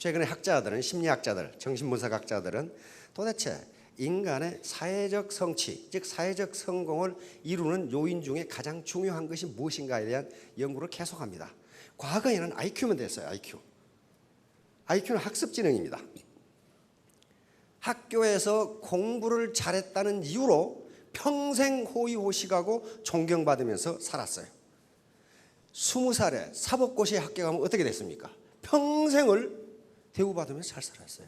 최근에 학자들은, 심리학자들, 정신분석학자들은 도대체 인간의 사회적 성취, 즉 사회적 성공을 이루는 요인 중에 가장 중요한 것이 무엇인가에 대한 연구를 계속합니다. 과거에는 IQ면 됐어요. IQ는 학습지능입니다. 학교에서 공부를 잘했다는 이유로 평생 호의호식하고 존경받으면서 살았어요. 20살에 사법고시에 합격하면 어떻게 됐습니까? 평생을 대우받으면서 잘 살았어요.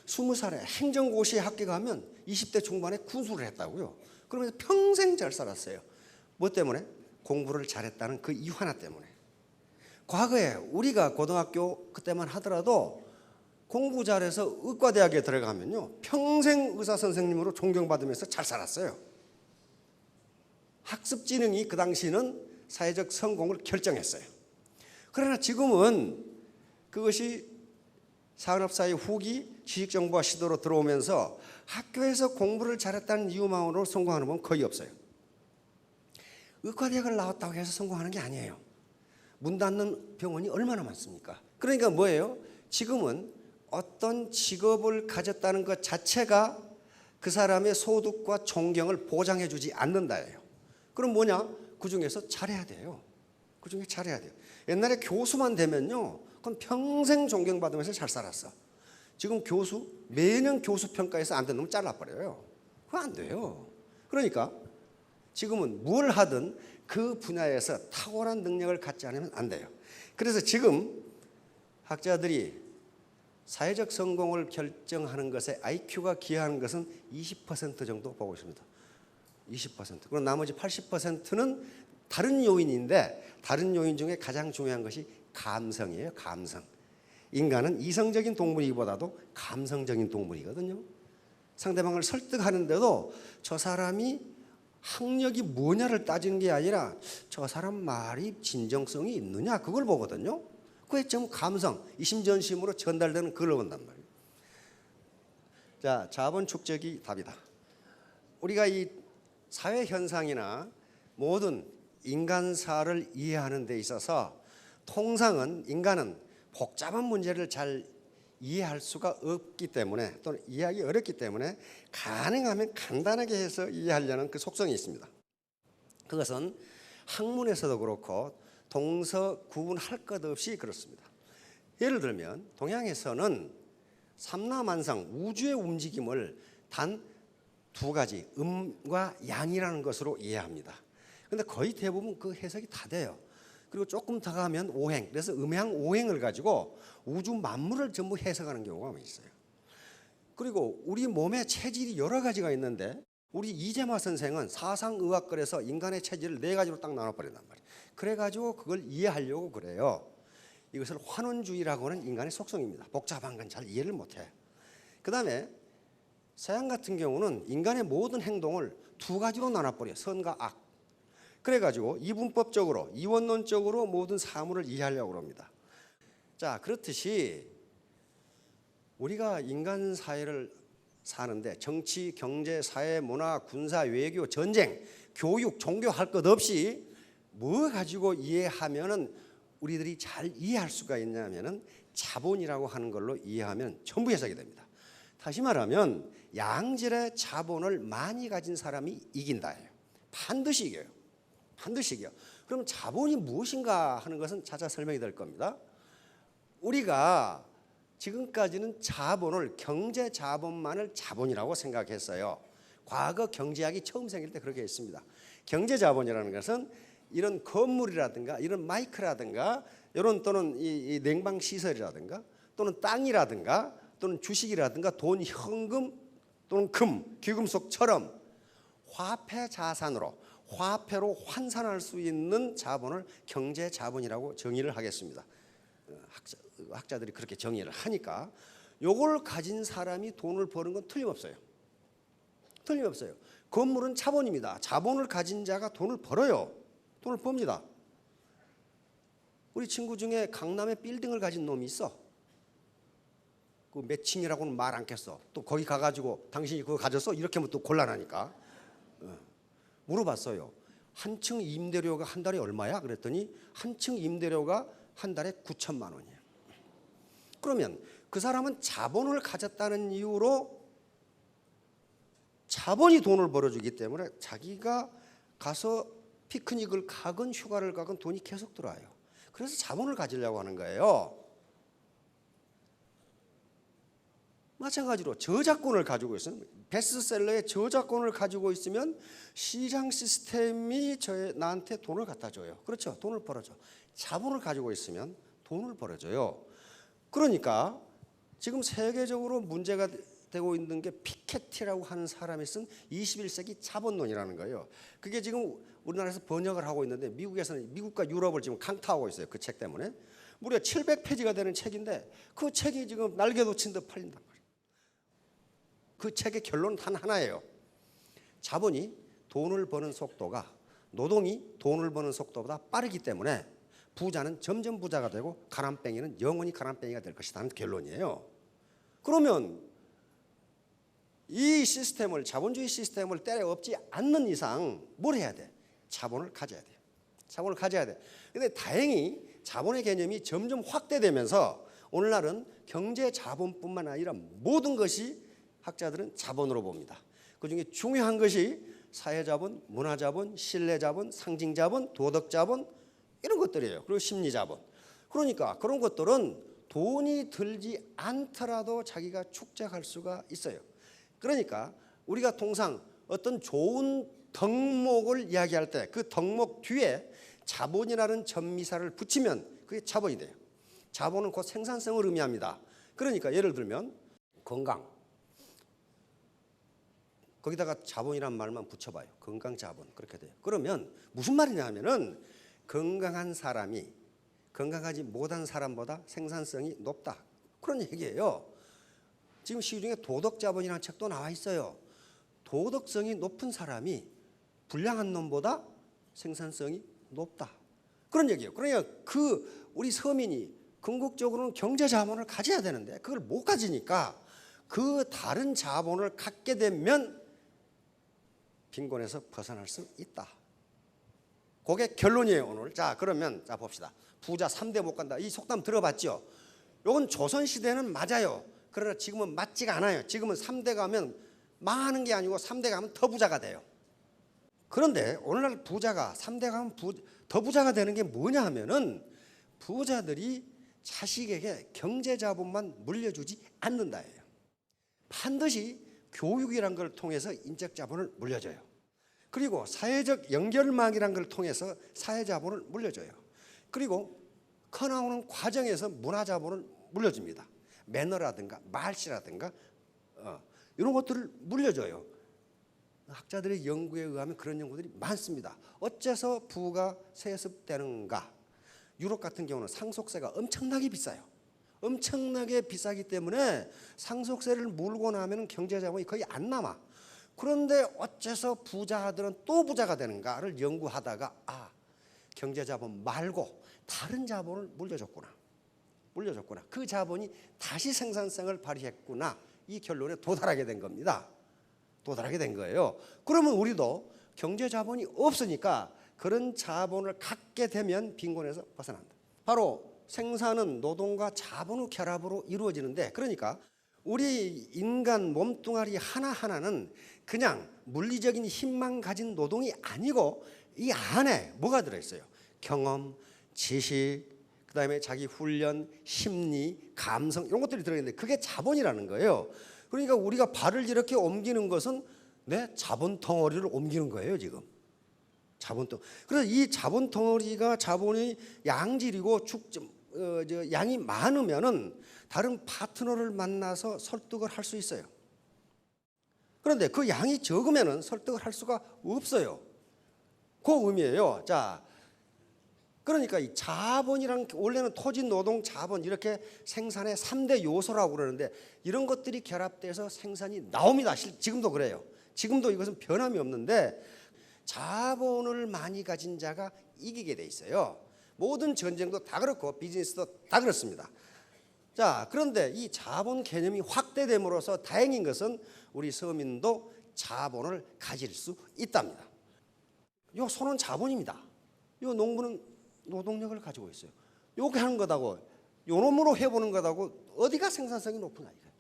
20살에 행정고시에 합격하면 20대 중반에 군수를 했다고요. 그러면서 평생 잘 살았어요. 뭐 때문에? 공부를 잘했다는 그 이유 하나 때문에. 과거에 우리가 고등학교 그때만 하더라도 공부 잘해서 의과대학에 들어가면요, 평생 의사 선생님으로 존경받으면서 잘 살았어요. 학습지능이 그 당시는 사회적 성공을 결정했어요. 그러나 지금은 그것이 산업사회 후기 지식정보화 시대로 들어오면서 학교에서 공부를 잘했다는 이유만으로 성공하는 분 거의 없어요. 의과대학을 나왔다고 해서 성공하는 게 아니에요. 문 닫는 병원이 얼마나 많습니까? 그러니까 뭐예요? 지금은 어떤 직업을 가졌다는 것 자체가 그 사람의 소득과 존경을 보장해 주지 않는다예요. 그럼 뭐냐? 그중에서 잘해야 돼요. 그중에 잘해야 돼요. 옛날에 교수만 되면요, 그건 평생 존경받으면서 잘 살았어. 지금 교수, 매년 교수 평가에서 안 되는 놈 잘라버려요. 그거 안 돼요. 그러니까 지금은 뭘 하든 그 분야에서 탁월한 능력을 갖지 않으면 안 돼요. 그래서 지금 학자들이 사회적 성공을 결정하는 것에 IQ가 기여하는 것은 20% 정도 보고 있습니다. 20%. 그럼 나머지 80%는 다른 요인인데, 다른 요인 중에 가장 중요한 것이 감성이에요. 감성. 인간은 이성적인 동물이기보다도 감성적인 동물이거든요. 상대방을 설득하는데도 저 사람이 학력이 뭐냐를 따지는 게 아니라 저 사람 말이 진정성이 있느냐, 그걸 보거든요. 그게 좀 감성, 이심전심으로 전달되는 그걸 본단 말이에요. 자, 자본 축적이 답이다. 우리가 이 사회 현상이나 모든 인간사를 이해하는 데 있어서 통상은 인간은 복잡한 문제를 잘 이해할 수가 없기 때문에, 또는 이해하기 어렵기 때문에 가능하면 간단하게 해서 이해하려는 그 속성이 있습니다. 그것은 학문에서도 그렇고 동서 구분할 것 없이 그렇습니다. 예를 들면 동양에서는 삼라만상, 우주의 움직임을 단 두 가지, 음과 양이라는 것으로 이해합니다. 그런데 거의 대부분 그 해석이 다 돼요. 그리고 조금 더 가면 오행, 그래서 음양 오행을 가지고 우주 만물을 전부 해석하는 경우가 있어요. 그리고 우리 몸의 체질이 여러 가지가 있는데 우리 이재마 선생은 사상의학걸에서 인간의 체질을 네 가지로 딱 나눠버린단 말이에요. 그래가지고 그걸 이해하려고 그래요. 이것을 환원주의라고 하는 인간의 속성입니다. 복잡한 건 잘 이해를 못해요. 그 다음에 서양 같은 경우는 인간의 모든 행동을 두 가지로 나눠버려요. 선과 악. 그래가지고 이분법적으로, 이원론적으로 모든 사물을 이해하려고 합니다. 자, 그렇듯이 우리가 인간 사회를 사는데 정치, 경제, 사회, 문화, 군사, 외교, 전쟁, 교육, 종교 할 것 없이 뭐 가지고 이해하면은 우리들이 잘 이해할 수가 있냐면은 자본이라고 하는 걸로 이해하면 전부 해석이 됩니다. 다시 말하면 양질의 자본을 많이 가진 사람이 이긴다예요. 반드시 이겨요. 반드시 이겨요. 그럼 자본이 무엇인가 하는 것은 차차 설명이 될 겁니다. 우리가 지금까지는 자본을, 경제 자본만을 자본이라고 생각했어요. 과거 경제학이 처음 생길 때 그렇게 했습니다. 경제 자본이라는 것은 이런 건물이라든가 이런 마이크라든가 이런 또는 이 냉방 시설이라든가 또는 땅이라든가 또는 주식이라든가 돈, 현금 또는 금, 귀금속처럼 화폐 자산으로, 화폐로 환산할 수 있는 자본을 경제 자본이라고 정의를 하겠습니다. 학자들이 그렇게 정의를 하니까 요걸 가진 사람이 돈을 버는 건 틀림없어요. 틀림없어요. 건물은 자본입니다. 자본을 가진 자가 돈을 벌어요. 돈을 법니다. 우리 친구 중에 강남에 빌딩을 가진 놈이 있어. 그 몇 층이라고는 말 않겠어. 또 거기 가가지고 당신이 그거 가졌어? 이렇게 하면 또 곤란하니까. 물어봤어요. 한 층 임대료가 한 달에 얼마야? 그랬더니 한 층 임대료가 한 달에 9천만 원이에요. 그러면 그 사람은 자본을 가졌다는 이유로 자본이 돈을 벌어주기 때문에 자기가 가서 피크닉을 가건 휴가를 가건 돈이 계속 들어와요. 그래서 자본을 가지려고 하는 거예요. 마찬가지로 저작권을 가지고 있으면, 베스트셀러의 저작권을 가지고 있으면 시장 시스템이 나한테 돈을 갖다 줘요. 그렇죠? 돈을 벌어줘. 자본을 가지고 있으면 돈을 벌어줘요. 그러니까 지금 세계적으로 문제가 되고 있는 게 피케티라고 하는 사람이 쓴 21세기 자본론이라는 거예요. 그게 지금 우리나라에서 번역을 하고 있는데 미국에서는, 미국과 유럽을 지금 강타하고 있어요. 그 책 때문에. 무려 700페이지가 되는 책인데 그 책이 지금 날개도 친 듯 팔린단 말이에요. 그 책의 결론은 단 하나예요. 자본이 돈을 버는 속도가, 노동이 돈을 버는 속도보다 빠르기 때문에 부자는 점점 부자가 되고 가난뱅이는 영원히 가난뱅이가 될 것이라는 결론이에요. 그러면 이 시스템을, 자본주의 시스템을 때려 엎지 않는 이상 뭘 해야 돼? 자본을 가져야 돼요. 자본을 가져야 돼. 근데 다행히 자본의 개념이 점점 확대되면서 오늘날은 경제 자본뿐만 아니라 모든 것이 학자들은 자본으로 봅니다. 그중에 중요한 것이 사회자본, 문화자본, 신뢰자본, 상징자본, 도덕자본 이런 것들이에요. 그리고 심리자본. 그러니까 그런 것들은 돈이 들지 않더라도 자기가 축적할 수가 있어요. 그러니까 우리가 통상 어떤 좋은 덕목을 이야기할 때 그 덕목 뒤에 자본이라는 전미사를 붙이면 그게 자본이 돼요. 자본은 곧 생산성을 의미합니다. 그러니까 예를 들면 건강, 거기다가 자본이란 말만 붙여봐요. 건강 자본, 그렇게 돼요. 그러면 무슨 말이냐 하면은 건강한 사람이 건강하지 못한 사람보다 생산성이 높다, 그런 얘기예요. 지금 시중에 도덕자본이라는 책도 나와 있어요. 도덕성이 높은 사람이 불량한 놈보다 생산성이 높다, 그런 얘기예요. 그러니까 우리 서민이 궁극적으로는 경제 자본을 가져야 되는데 그걸 못 가지니까 그 다른 자본을 갖게 되면 빈곤에서 벗어날 수 있다. 그게 결론이에요, 오늘. 자, 그러면 자 봅시다. 부자 3대 못 간다. 이 속담 들어봤죠? 이건 조선시대는 맞아요. 그러나 지금은 맞지가 않아요. 지금은 3대 가면 망하는 게 아니고 3대 가면 더 부자가 돼요. 그런데 오늘날 부자가 3대 가면 더 부자가 되는 게 뭐냐 하면은 부자들이 자식에게 경제자본만 물려주지 않는다예요. 반드시 교육이란 걸 통해서 인적자본을 물려줘요. 그리고 사회적 연결망이란 걸 통해서 사회자본을 물려줘요. 그리고 커나오는 과정에서 문화자본을 물려줍니다. 매너라든가 말씨라든가 이런 것들을 물려줘요. 학자들의 연구에 의하면 그런 연구들이 많습니다. 어째서 부가 세습되는가? 유럽 같은 경우는 상속세가 엄청나게 비싸요. 엄청나게 비싸기 때문에 상속세를 물고 나면 경제자본이 거의 안 남아. 그런데 어째서 부자들은 또 부자가 되는가를 연구하다가 경제자본 말고 다른 자본을 물려줬구나. 그 자본이 다시 생산성을 발휘했구나. 이 결론에 도달하게 된 겁니다. 도달하게 된 거예요. 그러면 우리도 경제자본이 없으니까 그런 자본을 갖게 되면 빈곤에서 벗어난다. 바로 생산은 노동과 자본의 결합으로 이루어지는데, 그러니까 우리 인간 몸뚱아리 하나하나는 그냥 물리적인 힘만 가진 노동이 아니고 이 안에 뭐가 들어있어요? 경험, 지식, 그다음에 자기 훈련, 심리, 감성 이런 것들이 들어있는데 그게 자본이라는 거예요. 그러니까 우리가 발을 이렇게 옮기는 것은 내 자본 덩어리를 옮기는 거예요, 지금. 그래서 이 자본 덩어리가 자본의 양질이고 양이 많으면은 다른 파트너를 만나서 설득을 할 수 있어요. 그런데 그 양이 적으면은 설득을 할 수가 없어요. 그 의미예요. 자, 그러니까 이 자본이란 원래는 토지, 노동, 자본 이렇게 생산의 3대 요소라고 그러는데 이런 것들이 결합돼서 생산이 나옵니다. 지금도 그래요. 지금도 이것은 변함이 없는데 자본을 많이 가진 자가 이기게 돼 있어요. 모든 전쟁도 다 그렇고 비즈니스도 다 그렇습니다. 자, 그런데 이 자본 개념이 확대됨으로써 다행인 것은 우리 서민도 자본을 가질 수 있답니다. 요 소는 자본입니다. 요 농부는 노동력을 가지고 있어요. 요게 하는 거다고 요놈으로 해보는 것하고 어디가 생산성이 높으냐 이거예요.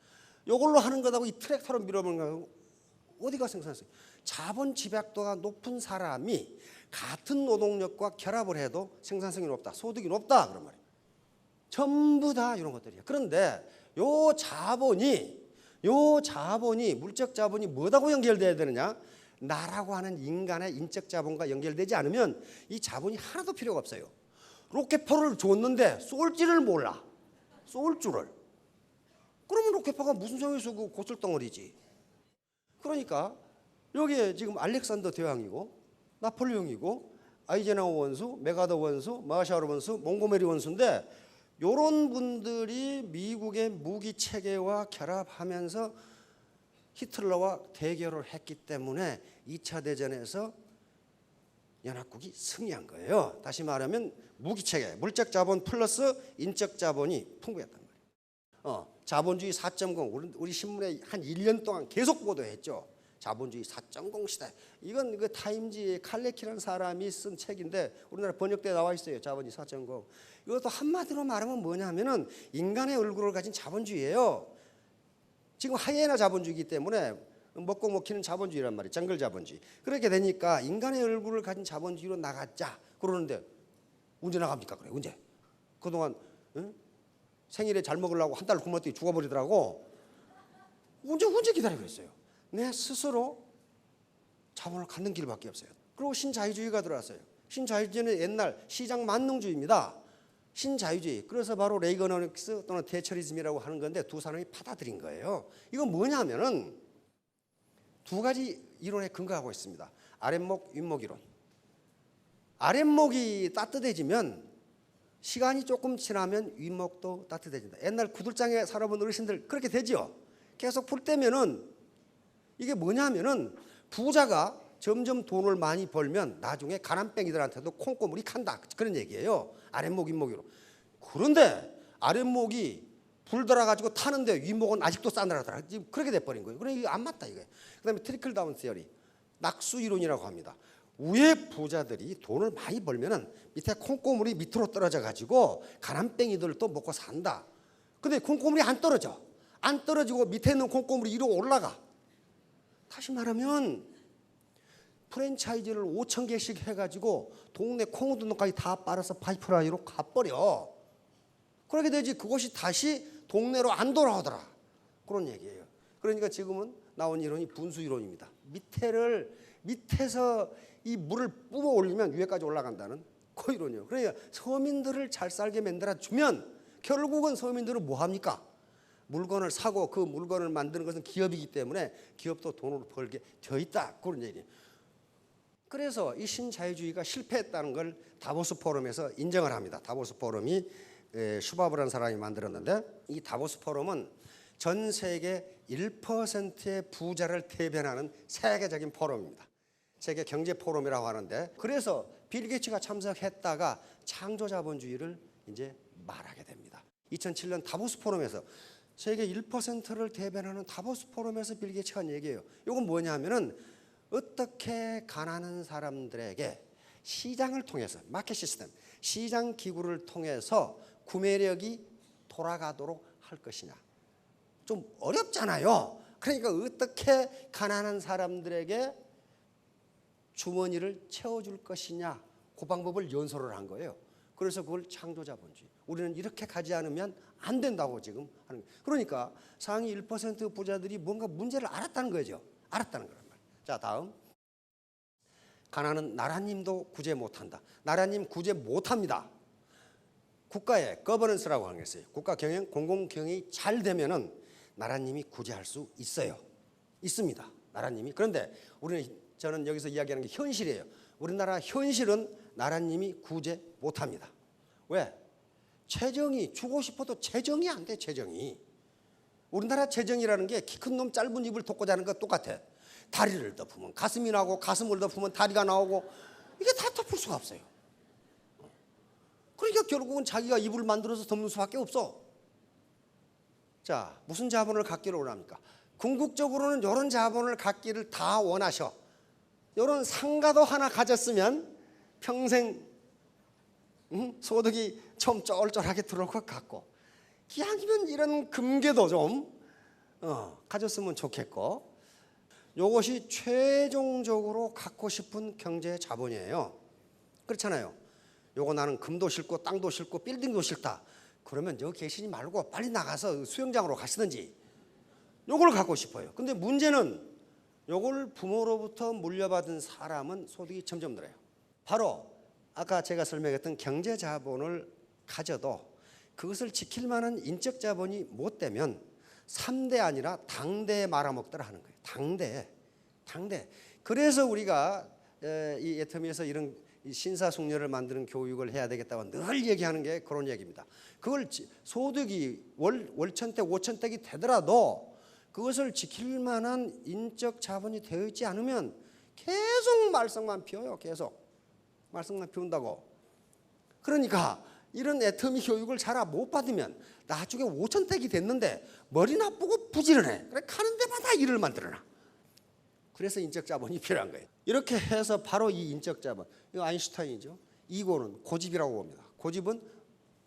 요걸로 하는 것하고 이 트랙터로 밀어보는 것하고 어디가 생산성이. 자본 집약도가 높은 사람이 같은 노동력과 결합을 해도 생산성이 높다, 소득이 높다 그런 말이에요. 전부 다 이런 것들이에요. 그런데 요 자본이 물적 자본이 뭐하고 연결돼야 되느냐? 나라고 하는 인간의 인적 자본과 연결되지 않으면 이 자본이 하나도 필요가 없어요. 로켓포를 줬는데 쏠지를 몰라. 쏠 줄을. 그러면 로켓포가 무슨 소용이서 그 고철덩어리지. 그러니까 여기에 지금 알렉산더 대왕이고 나폴레옹이고 아이젠하워 원수, 메가더 원수, 마샤르 원수, 몽고메리 원수인데 이런 분들이 미국의 무기 체계와 결합하면서 히틀러와 대결을 했기 때문에 2차 대전에서 연합국이 승리한 거예요. 다시 말하면 무기 체계, 물적 자본 플러스 인적 자본이 풍부했단 말이에요. 자본주의 4.0 우리 신문에 한 1년 동안 계속 보도했죠. 자본주의 4.0 시대. 이건 그 타임지의 칼레키라는 사람이 쓴 책인데 우리나라 번역대에 나와 있어요. 자본주의 4.0. 이것도 한마디로 말하면 뭐냐면은 인간의 얼굴을 가진 자본주의예요. 지금 하이에나 자본주의이기 때문에 먹고 먹히는 자본주의란 말이에요. 정글 자본주의. 그렇게 되니까 인간의 얼굴을 가진 자본주의로 나가자 그러는데 언제 나갑니까? 그래 언제? 그동안 생일에 잘 먹으려고 한 달 굶었더니 죽어버리더라고. 언제 기다리고 있어요. 내 스스로 자본을 갖는 길밖에 없어요. 그리고 신자유주의가 들어왔어요. 신자유주의는 옛날 시장 만능주의입니다. 신자유주의. 그래서 바로 레이거노믹스 또는 대처리즘이라고 하는 건데 두 사람이 받아들인 거예요. 이건 뭐냐면은 두 가지 이론에 근거하고 있습니다. 아랫목, 윗목 이론. 아랫목이 따뜻해지면 시간이 조금 지나면 윗목도 따뜻해진다. 옛날 구들장에 살아본 어르신들 그렇게 되죠. 계속 불 때면은 이게 뭐냐면은 부자가 점점 돈을 많이 벌면 나중에 가난뱅이들한테도 콩고물이 간다. 그런 얘기예요. 아랫목, 윗목으로. 그런데 아랫목이 불 들어가지고 타는데 윗목은 아직도 싸늘하더라. 지금 그렇게 돼버린 거예요. 그러니까 이게 안 맞다 이거예요. 그다음에 트리클 다운 시어리, 낙수 이론이라고 합니다. 위에 부자들이 돈을 많이 벌면은 밑에 콩고물이 밑으로 떨어져 가지고 가난뱅이들도 먹고 산다. 근데 콩고물이 안 떨어져. 안 떨어지고 밑에 있는 콩고물이 위로 올라가. 다시 말하면 프랜차이즈를 5,000개씩 해가지고 동네 콩우두둑까지 다 빨아서 파이프라인으로 가버려. 그렇게 되지 그것이 다시 동네로 안 돌아오더라. 그런 얘기예요. 그러니까 지금은 나온 이론이 분수 이론입니다. 밑에서 이 물을 뿜어 올리면 위에까지 올라간다는 그 이론이에요. 그러니까 서민들을 잘 살게 만들어주면 결국은 서민들은 뭐합니까? 물건을 사고 그 물건을 만드는 것은 기업이기 때문에 기업도 돈을 벌게 되어 있다. 그런 얘기예요. 그래서 이 신자유주의가 실패했다는 걸 다보스 포럼에서 인정을 합니다. 다보스 포럼이 슈바브라는 사람이 만들었는데 이 다보스 포럼은 전 세계 1%의 부자를 대변하는 세계적인 포럼입니다. 세계 경제 포럼이라고 하는데 그래서 빌 게이츠가 참석했다가 창조 자본주의를 이제 말하게 됩니다. 2007년 다보스 포럼에서 세계 1%를 대변하는 다보스 포럼에서 빌 게이츠가 한 얘기예요. 이건 뭐냐면은 어떻게 가난한 사람들에게 시장을 통해서 마켓 시스템, 시장 기구를 통해서 구매력이 돌아가도록 할 것이냐. 좀 어렵잖아요. 그러니까 어떻게 가난한 사람들에게 주머니를 채워줄 것이냐. 그 방법을 연설을 한 거예요. 그래서 그걸 창조자본주의. 우리는 이렇게 가지 않으면 안 된다고 지금 하는 거예요. 그러니까 상위 1% 부자들이 뭔가 문제를 알았다는 거죠. 알았다는 거란 말이에요. 자, 다음. 가난은 나라님도 구제 못한다. 나라님 구제 못합니다. 국가의 거버넌스라고 하는 게 있어요. 국가 경영, 공공 경영이 잘 되면은 나라님이 구제할 수 있어요. 있습니다. 나라님이. 그런데 저는 여기서 이야기하는 게 현실이에요. 우리나라 현실은 나라님이 구제 못합니다. 왜? 재정이 주고 싶어도 재정이 안 돼. 재정이. 우리나라 재정이라는 게 키 큰 놈 짧은 입을 덮고 자는 것 똑같아. 다리를 덮으면 가슴이 나오고 가슴을 덮으면 다리가 나오고 이게 다 덮을 수가 없어요. 그러니까 결국은 자기가 이불을 만들어서 덮는 수밖에 없어. 자, 무슨 자본을 갖기를 원합니까? 궁극적으로는 이런 자본을 갖기를 다 원하셔. 이런 상가도 하나 가졌으면 평생 소득이 좀 쩔쩔하게 들어올 것 같고 기왕이면 이런 금괴도 좀 가졌으면 좋겠고, 이것이 최종적으로 갖고 싶은 경제 자본이에요. 그렇잖아요. 요거 나는 금도 싫고 땅도 싫고 빌딩도 싫다. 그러면 여기 계시지 말고 빨리 나가서 수영장으로 가시든지 요걸 갖고 싶어요. 근데 문제는 요걸 부모로부터 물려받은 사람은 소득이 점점 늘어요. 바로 아까 제가 설명했던 경제 자본을 가져도 그것을 지킬 만한 인적 자본이 못 되면 3대 아니라 당대에 말아먹더라 하는 거예요. 당대. 그래서 우리가 이 애터미에서 이런 신사숙녀를 만드는 교육을 해야 되겠다고 늘 얘기하는 게 그런 얘기입니다. 그걸 소득이 월천대 5천대가 되더라도 그것을 지킬 만한 인적 자본이 되어 있지 않으면 계속 말썽만 피워요. 계속 말썽만 피운다고. 그러니까 이런 애터미 교육을 잘 못 받으면 나중에 5천대가 됐는데 머리 나쁘고 부지런해. 그래 가는 데마다 일을 만들어놔. 그래서 인적 자본이 필요한 거예요. 이렇게 해서 바로 이 인적 자본, 이거 아인슈타인이죠. 이고는 고집이라고 봅니다. 고집은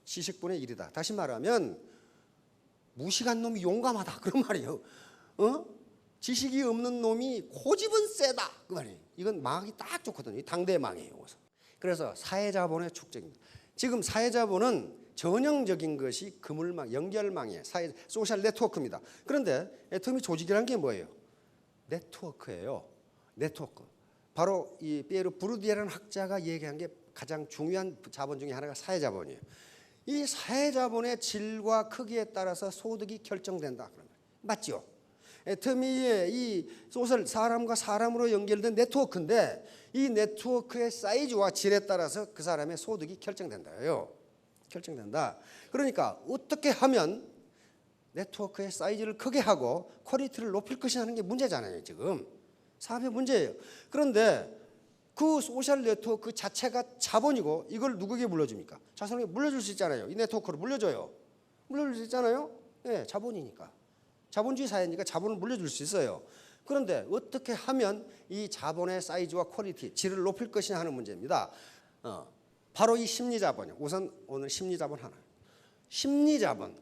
지식분의 1이다. 다시 말하면 무식한 놈이 용감하다 그런 말이에요. 지식이 없는 놈이 고집은 세다 그 말이에요. 이건 망하기 딱 좋거든요. 당대의 망이에요. 그래서 사회자본의 축적입니다. 지금 사회자본은 전형적인 것이 그물망, 연결망이에요. 소셜 네트워크입니다. 그런데 애터미 조직이라는 게 뭐예요? 네트워크예요. 네트워크. 바로 이 피에르 부르디에라는 학자가 얘기한 게 가장 중요한 자본 중에 하나가 사회자본이에요. 이 사회자본의 질과 크기에 따라서 소득이 결정된다. 맞죠? 애터미의 이 소셜 사람과 사람으로 연결된 네트워크인데 이 네트워크의 사이즈와 질에 따라서 그 사람의 소득이 결정된다요. 결정된다. 그러니까 어떻게 하면 네트워크의 사이즈를 크게 하고 퀄리티를 높일 것이 하는 게 문제잖아요. 지금 사업의 문제예요. 그런데 그 소셜 네트워크 자체가 자본이고 이걸 누구에게 물려줍니까? 자손에게 물려줄 수 있잖아요. 이 네트워크를 물려줘요. 물려줄 수 있잖아요. 네, 자본이니까. 자본주의 사회니까 자본을 물려줄 수 있어요. 그런데 어떻게 하면 이 자본의 사이즈와 퀄리티, 질을 높일 것이냐 하는 문제입니다. 바로 이 심리자본이요. 우선 오늘 심리자본 하나. 심리자본.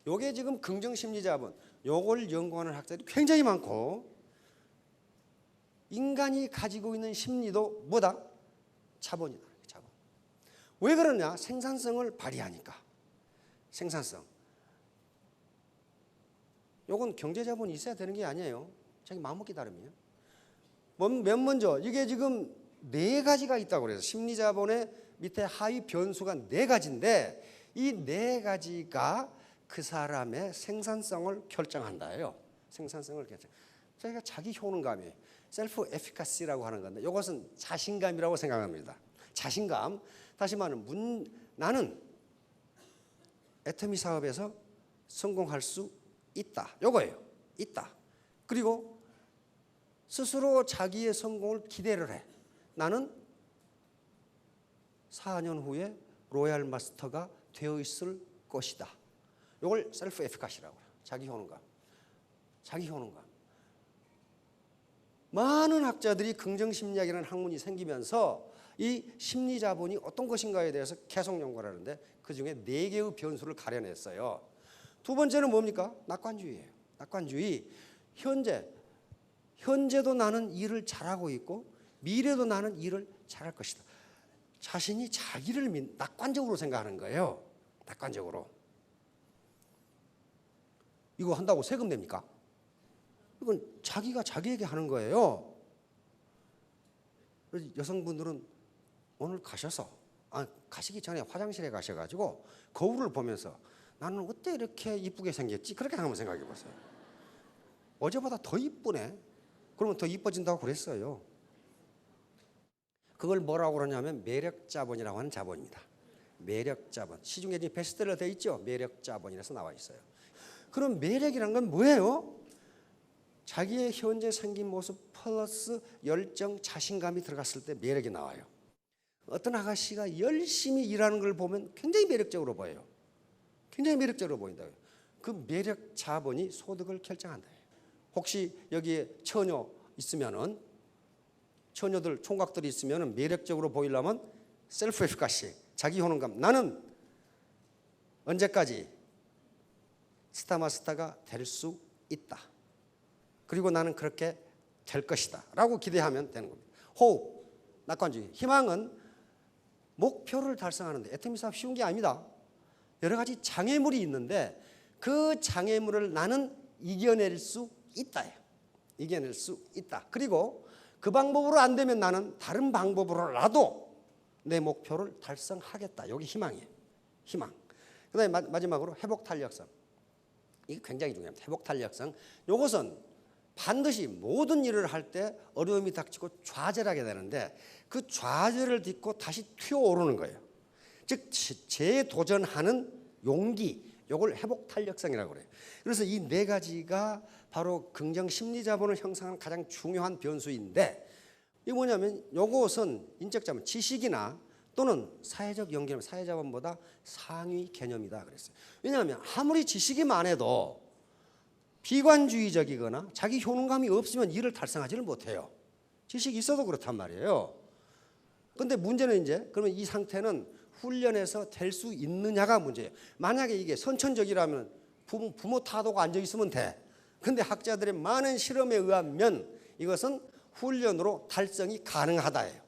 요게 지금 긍정심리자본. 요걸 연구하는 학자들이 굉장히 많고 인간이 가지고 있는 심리도 뭐다? 자본이다. 자본. 왜 그러냐? 생산성을 발휘하니까. 생산성. 요건 경제자본이 있어야 되는 게 아니에요. 자기 마음먹기 다름이에요. 맨 먼저 이게 지금 4가지가 있다고 그래서 심리자본의 밑에 하위 변수가 4가지인데 이 4가지가 그 사람의 생산성을 결정한다예요. 생산성을 결정. 저희가 자기 효능감이에요. 셀프 에피카시라고 하는 건데 이것은 자신감이라고 생각합니다. 자신감. 다시 말하면 나는 애터미 사업에서 성공할 수 있다. 요거예요. 있다. 그리고 스스로 자기의 성공을 기대를 해. 나는 4년 후에 로얄 마스터가 되어 있을 것이다. 이걸 셀프 에피카시라고 해요. 자기 효능감. 자기 효능감. 많은 학자들이 긍정심리학이라는 학문이 생기면서 이 심리자본이 어떤 것인가에 대해서 계속 연구를 하는데 그중에 4개의 변수를 가려냈어요. 두 번째는 뭡니까? 낙관주의예요. 낙관주의. 현재도 나는 일을 잘하고 있고 미래도 나는 일을 잘할 것이다. 자신이 자기를 낙관적으로 생각하는 거예요. 낙관적으로. 이거 한다고 세금 냅니까? 이건 자기가 자기에게 하는 거예요. 여성분들은 오늘 가시기 전에 화장실에 가셔가지고 거울을 보면서 나는 어때 이렇게 이쁘게 생겼지? 그렇게 한번 생각해 보세요. 어제보다 더 이쁘네. 그러면 더 이뻐진다고 그랬어요. 그걸 뭐라고 그러냐면 매력자본이라고 하는 자본입니다. 매력자본. 시중에 베스트셀러 되어 있죠? 매력자본이라서 나와 있어요. 그럼 매력이란 건 뭐예요? 자기의 현재 생긴 모습 플러스 열정, 자신감이 들어갔을 때 매력이 나와요. 어떤 아가씨가 열심히 일하는 걸 보면 굉장히 매력적으로 보여요. 굉장히 매력적으로 보인다고요. 그 매력 자본이 소득을 결정한다. 혹시 여기에 처녀 있으면은 처녀들 총각들이 있으면은 매력적으로 보이려면 셀프 에피카시, 자기 효능감. 나는 언제까지 스타마스타가 될 수 있다. 그리고 나는 그렇게 될 것이다 라고 기대하면 되는 겁니다. 호흡, 낙관주의, 희망은 목표를 달성하는데 애터미 사업 쉬운 게 아닙니다. 여러 가지 장애물이 있는데 그 장애물을 나는 이겨낼 수 있다예요. 이겨낼 수 있다. 그리고 그 방법으로 안 되면 나는 다른 방법으로라도 내 목표를 달성하겠다. 여기 희망이에요. 희망. 그 다음에 마지막으로 회복 탄력성. 이게 굉장히 중요합니다. 회복 탄력성. 이것은 반드시 모든 일을 할 때 어려움이 닥치고 좌절하게 되는데 그 좌절을 딛고 다시 튀어오르는 거예요. 즉 재도전하는 용기, 이걸 회복 탄력성이라고 그래요. 그래서 이 네 가지가 바로 긍정 심리 자본을 형성하는 가장 중요한 변수인데 이게 뭐냐면 이것은 인적 자본, 지식이나 또는 사회적 연결, 사회 자본보다 상위 개념이다 그랬어요. 왜냐하면 아무리 지식이 많아도 비관주의적이거나 자기 효능감이 없으면 일을 달성하지를 못해요. 지식이 있어도 그렇단 말이에요. 그런데 문제는 이제 그러면 이 상태는 훈련해서 될 수 있느냐가 문제예요. 만약에 이게 선천적이라면 부모 타도가 앉아 있으면 돼. 근데 학자들의 많은 실험에 의하면 이것은 훈련으로 달성이 가능하다예요.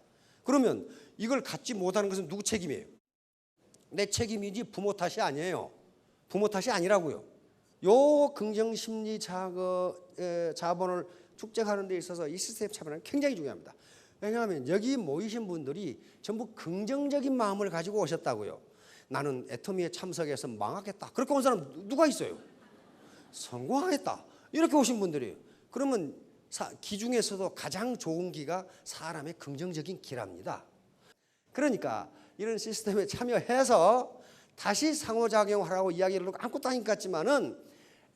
그러면 이걸 갖지 못하는 것은 누구 책임이에요? 내 책임이지 부모 탓이 아니에요. 부모 탓이 아니라고요. 요 긍정심리 자본을 축적하는 데 있어서 이 시스템 참여는 굉장히 중요합니다. 왜냐하면 여기 모이신 분들이 전부 긍정적인 마음을 가지고 오셨다고요. 나는 애터미에 참석해서 망하겠다. 그렇게 온 사람 누가 있어요? 성공하겠다. 이렇게 오신 분들이에요. 그러면 기 중에서도 가장 좋은 기가 사람의 긍정적인 기랍니다. 그러니까 이런 시스템에 참여해서 다시 상호작용하라고 이야기를 하고 아무것도 아닌 것 같지만은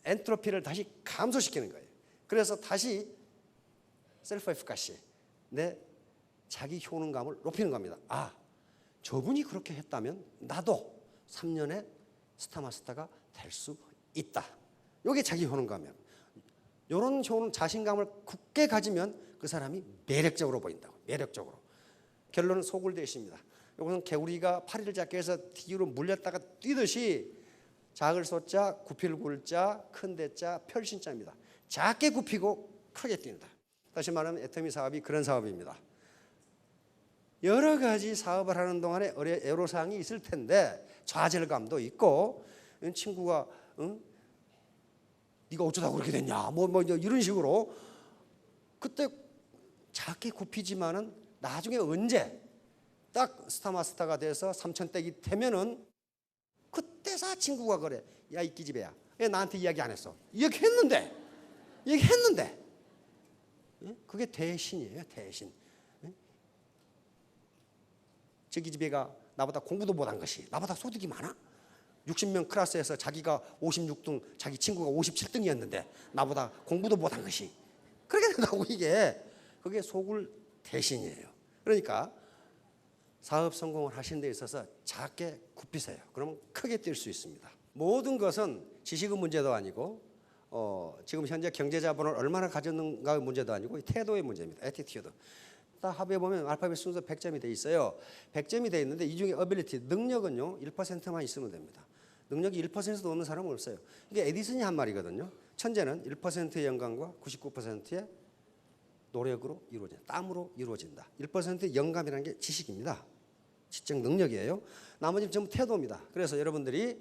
엔트로피를 다시 감소시키는 거예요. 그래서 다시 셀프 에피카시, 내 자기 효능감을 높이는 겁니다. 아, 저분이 그렇게 했다면 나도 3년에 스타마스터가 될 수 있다. 이게 자기 효능감이에요. 이런 효능, 자신감을 굳게 가지면 그 사람이 매력적으로 보인다고. 매력적으로. 결론은 소굴대시입니다. 이것은 개구리가 파리를 잡기 위해서 뒤로 물렸다가 뛰듯이 작을 소자, 굽힐 굴자, 큰 대자, 펼신자입니다. 작게 굽히고 크게 뛴다. 다시 말하면 애터미 사업이 그런 사업입니다. 여러 가지 사업을 하는 동안에 애로사항이 있을 텐데 좌절감도 있고 친구가 네가 어쩌다 그렇게 됐냐 뭐 이런 식으로 그때 작게 굽히지만은 나중에 언제 딱 스타마스터가 돼서 3,000댁이 되면은 그때서 친구가 그래. 야, 이 기집애야. 왜 나한테 이야기 안 했어? 얘기했는데. 그게 대신이에요. 대신. 저 기집애가 나보다 공부도 못한 것이 나보다 소득이 많아? 60명 클래스에서 자기가 56등, 자기 친구가 57등이었는데 나보다 공부도 못한 것이 그렇게 된다고 이게. 그게 소굴 대신이에요. 그러니까 사업 성공을 하신 데 있어서 작게 굽히세요. 그러면 크게 뛸 수 있습니다. 모든 것은 지식의 문제도 아니고 지금 현재 경제자본을 얼마나 가졌는가의 문제도 아니고 태도의 문제입니다. 애티튜드. 딱 합의해 보면 알파벳 순서 100점이 돼 있어요. 100점이 돼 있는데 이 중에 어빌리티, 능력은요 1%만 있으면 됩니다. 능력이 1%도 없는 사람은 없어요. 이게 에디슨이 한 말이거든요. 천재는 1%의 영감과 99%의 노력으로 이루어진다. 땀으로 이루어진다. 1%의 영감이라는 게 지식입니다. 지적 능력이에요. 나머지는 전부 태도입니다. 그래서 여러분들이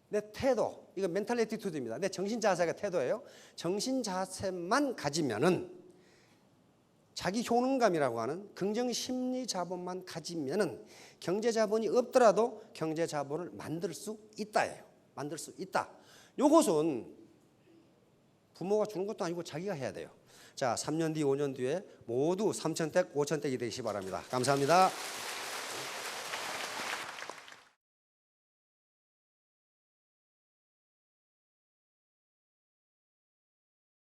내 태도, 이거 멘탈 애티튜드입니다. 내 정신 자세가 태도예요. 정신 자세만 가지면은 자기 효능감이라고 하는 긍정 심리 자본만 가지면은 경제 자본이 없더라도 경제 자본을 만들 수 있다예요. 만들 수 있다. 요것은 부모가 주는 것도 아니고 자기가 해야 돼요. 자, 3년 뒤, 5년 뒤에 모두 3,000댁, 5,000댁이 되시기 바랍니다. 감사합니다.